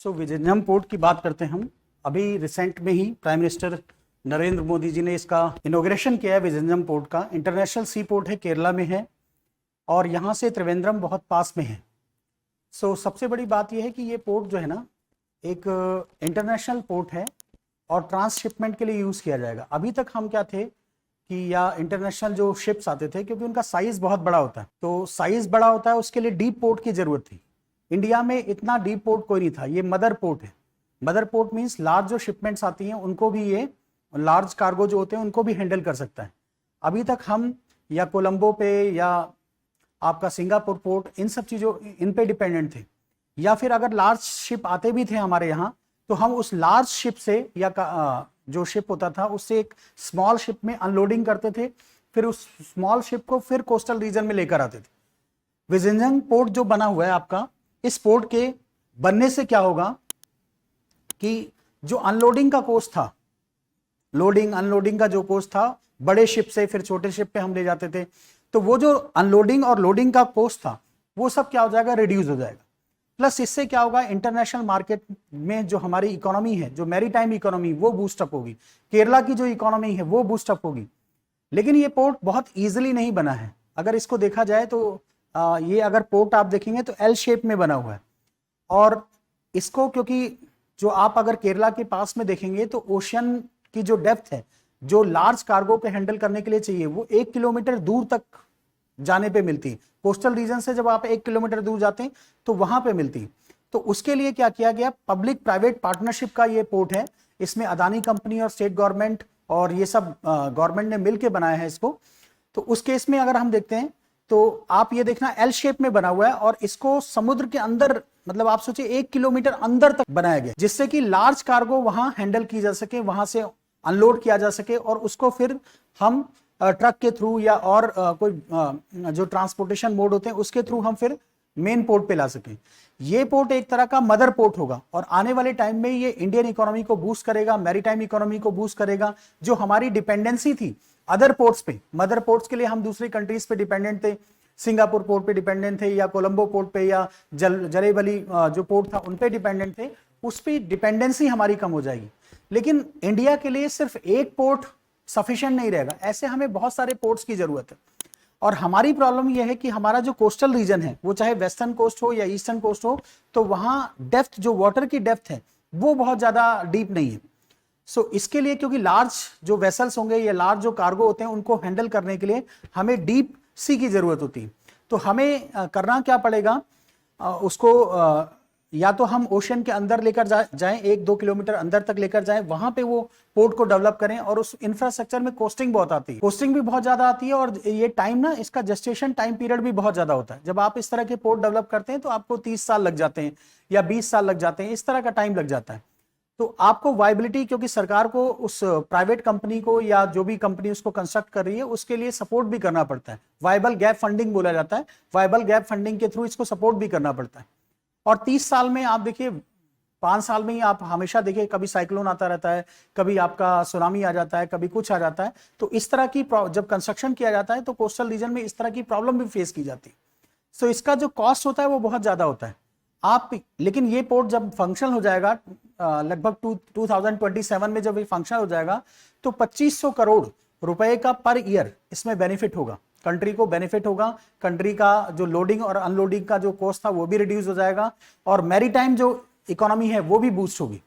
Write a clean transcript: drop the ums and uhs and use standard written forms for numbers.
Vizhinjam port की बात करते हैं हम। अभी रिसेंट में ही प्राइम मिनिस्टर नरेंद्र मोदी जी ने इसका इनॉग्रेशन किया है। विजिंजम पोर्ट का इंटरनेशनल सी पोर्ट है, केरला में है और यहाँ से त्रिवेंद्रम बहुत पास में है। सबसे बड़ी बात यह है कि ये पोर्ट जो है ना एक इंटरनेशनल पोर्ट है और ट्रांसशिपमेंट के लिए यूज़ किया जाएगा। अभी तक हम क्या थे कि या इंटरनेशनल जो शिप्स आते थे, क्योंकि उनका साइज़ बहुत बड़ा होता है, तो साइज़ बड़ा होता है, उसके लिए डीप पोर्ट की ज़रूरत थी। इंडिया में इतना डीप पोर्ट कोई नहीं था। ये मदर पोर्ट है। मदर पोर्ट मीन्स लार्ज जो शिपमेंट्स आती हैं उनको भी, ये लार्ज कार्गो जो होते हैं उनको भी हैंडल कर सकता है। अभी तक हम या कोलंबो पे या आपका सिंगापुर पोर्ट, इन सब चीज़ों इन पे डिपेंडेंट थे, या फिर अगर लार्ज शिप आते भी थे हमारे यहाँ तो हम उस लार्ज शिप से या जो शिप होता था उससे एक स्मॉल शिप में अनलोडिंग करते थे, फिर उस स्मॉल शिप को फिर कोस्टल रीजन में लेकर आते थे। विजिंजम पोर्ट जो बना हुआ है आपका, इस पोर्ट के बनने से क्या होगा कि जो अनलोडिंग का कोस्ट था, लोडिंग अनलोडिंग का जो कोस्ट था, बड़े शिप से फिर छोटे शिप पे हम ले जाते थे, तो वो जो अनलोडिंग और लोडिंग का कोस्ट था वो सब क्या हो जाएगा, रिड्यूस हो जाएगा। प्लस इससे क्या होगा, इंटरनेशनल मार्केट में जो हमारी इकोनॉमी है, जो मैरीटाइम इकोनॉमी, वो बूस्टअप होगी। केरला की जो इकोनॉमी है वो बूस्टअप होगी। लेकिन ये पोर्ट बहुत ईजिली नहीं बना है। अगर इसको देखा जाए तो ये अगर पोर्ट आप देखेंगे तो एल शेप में बना हुआ है, और इसको क्योंकि जो आप अगर केरला के पास में देखेंगे तो ओशियन की जो डेप्थ है, जो लार्ज कार्गो पे हैंडल करने के लिए चाहिए, वो 1 किलोमीटर दूर तक जाने पे मिलती है। कोस्टल रीजन से जब आप 1 किलोमीटर दूर जाते हैं तो वहां पे मिलती है। तो उसके लिए क्या किया गया, पब्लिक प्राइवेट पार्टनरशिप का ये पोर्ट है। इसमें अदानी कंपनी और स्टेट गवर्नमेंट और ये सब गवर्नमेंट ने मिलकर बनाया है इसको। तो उस केस में अगर हम देखते हैं तो आप ये देखना एल शेप में बना हुआ है, और इसको समुद्र के अंदर, मतलब आप सोचिए 1 किलोमीटर अंदर तक बनाया गया, जिससे कि लार्ज कार्गो वहां हैंडल की जा सके, वहां से अनलोड किया जा सके, और उसको फिर हम ट्रक के थ्रू या और कोई जो ट्रांसपोर्टेशन मोड होते हैं उसके थ्रू हम फिर मेन पोर्ट पे ला सकें। ये पोर्ट एक तरह का मदर पोर्ट होगा, और आने वाले टाइम में ये इंडियन इकोनॉमी को बूस्ट करेगा, मैरीटाइम इकोनॉमी को बूस्ट करेगा। जो हमारी डिपेंडेंसी थी अदर पोर्ट्स पे, मदर पोर्ट्स के लिए हम दूसरी कंट्रीज पे डिपेंडेंट थे, सिंगापुर पोर्ट पे डिपेंडेंट थे, या कोलंबो पोर्ट पे, या जलेबली जो पोर्ट था उन पे डिपेंडेंट थे, उस पर डिपेंडेंसी हमारी कम हो जाएगी। लेकिन इंडिया के लिए सिर्फ एक पोर्ट सफिशिएंट नहीं रहेगा, ऐसे हमें बहुत सारे पोर्ट्स की जरूरत है। और हमारी प्रॉब्लम यह है कि हमारा जो कोस्टल रीजन है, वो चाहे वेस्टर्न कोस्ट हो या ईस्टर्न कोस्ट हो, तो वहां डेप्थ, जो वाटर की डेप्थ है वो बहुत ज्यादा डीप नहीं है। इसके लिए, क्योंकि लार्ज जो वेसल्स होंगे या लार्ज जो कार्गो होते हैं उनको हैंडल करने के लिए हमें डीप सी की जरूरत होती है। तो हमें करना क्या पड़ेगा, उसको या तो हम ओशन के अंदर लेकर जाएं, 1-2 किलोमीटर अंदर तक लेकर जाएं, वहां पे वो पोर्ट को डेवलप करें। और उस इंफ्रास्ट्रक्चर में कॉस्टिंग बहुत आती है, कॉस्टिंग भी बहुत ज्यादा आती है, और ये टाइम ना, इसका जेस्टेशन टाइम पीरियड भी बहुत ज्यादा होता है। जब आप इस तरह के पोर्ट डेवलप करते हैं तो आपको 30 साल लग जाते हैं या 20 साल लग जाते हैं, इस तरह का टाइम लग जाता है। तो आपको वायबिलिटी, क्योंकि सरकार को उस प्राइवेट कंपनी को या जो भी कंपनी उसको कंस्ट्रक्ट कर रही है उसके लिए सपोर्ट भी करना पड़ता है। वायबल गैप फंडिंग बोला जाता है, वायबल गैप फंडिंग के थ्रू इसको सपोर्ट भी करना पड़ता है। और 30 साल में आप देखिए, 5 साल में ही आप हमेशा देखिए कभी साइक्लोन आता रहता है, कभी आपका सुनामी आ जाता है, कभी कुछ आ जाता है। तो इस तरह की जब कंस्ट्रक्शन किया जाता है तो कोस्टल रीजन में इस तरह की प्रॉब्लम भी फेस की जाती है। इसका जो कॉस्ट होता है वो बहुत ज्यादा होता है। लेकिन ये पोर्ट जब फंक्शनल हो जाएगा, लगभग 2027 में जब ये फंक्शनल हो जाएगा, तो 2500 करोड़ रुपए का पर ईयर इसमें बेनिफिट होगा, कंट्री को बेनिफिट होगा। कंट्री का जो लोडिंग और अनलोडिंग का जो कॉस्ट था वो भी रिड्यूस हो जाएगा, और मैरीटाइम जो इकोनॉमी है वो भी बूस्ट होगी।